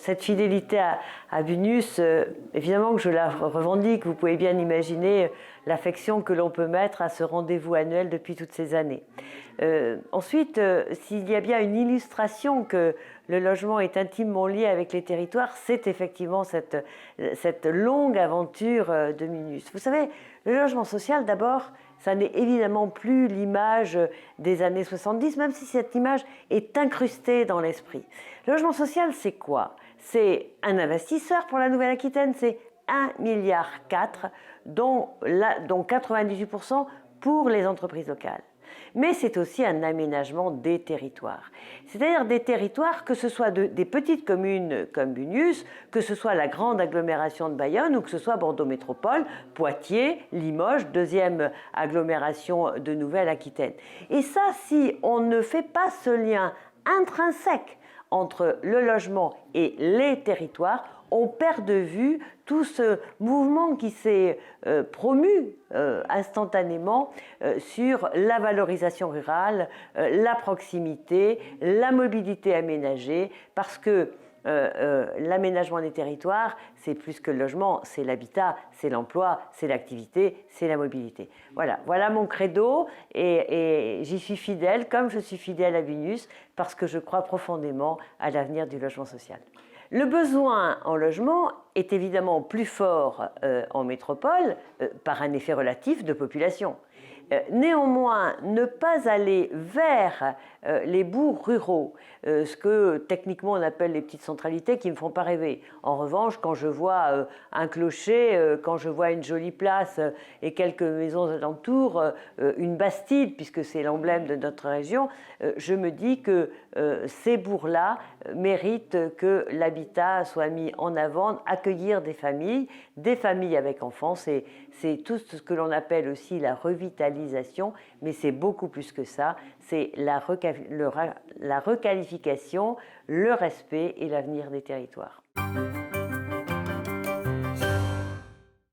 cette fidélité à Bunus, évidemment que je la revendique. Vous pouvez bien imaginer l'affection que l'on peut mettre à ce rendez-vous annuel depuis toutes ces années. Ensuite, s'il y a bien une illustration que le logement est intimement lié avec les territoires, c'est effectivement cette longue aventure de Bunus. Vous savez, le logement social, d'abord, ça n'est évidemment plus l'image des années 70, même si cette image est incrustée dans l'esprit. Le logement social, c'est quoi? C'est un investisseur pour la Nouvelle-Aquitaine, c'est 1,4 milliard, dont 98% pour les entreprises locales. Mais c'est aussi un aménagement des territoires. C'est-à-dire des territoires, que ce soit des petites communes comme Bunus, que ce soit la grande agglomération de Bayonne ou que ce soit Bordeaux Métropole, Poitiers, Limoges, deuxième agglomération de Nouvelle-Aquitaine. Et ça, si on ne fait pas ce lien intrinsèque entre le logement et les territoires, on perd de vue tout ce mouvement qui s'est promu instantanément sur la valorisation rurale, la proximité, la mobilité aménagée, parce que l'aménagement des territoires, c'est plus que le logement, c'est l'habitat, c'est l'emploi, c'est l'activité, c'est la mobilité. Voilà mon credo et j'y suis fidèle, comme je suis fidèle à Bunus, parce que je crois profondément à l'avenir du logement social. Le besoin en logement est évidemment plus fort en métropole par un effet relatif de population. Néanmoins, ne pas aller vers les bourgs ruraux, ce que techniquement on appelle les petites centralités qui ne me font pas rêver. En revanche, quand je vois un clocher, quand je vois une jolie place et quelques maisons alentours, une bastide, puisque c'est l'emblème de notre région, je me dis que ces bourgs-là méritent que l'habitat soit mis en avant, accueillir des familles avec enfants. C'est tout ce que l'on appelle aussi la revitalisation, mais c'est beaucoup plus que ça. C'est la requalification, le respect et l'avenir des territoires.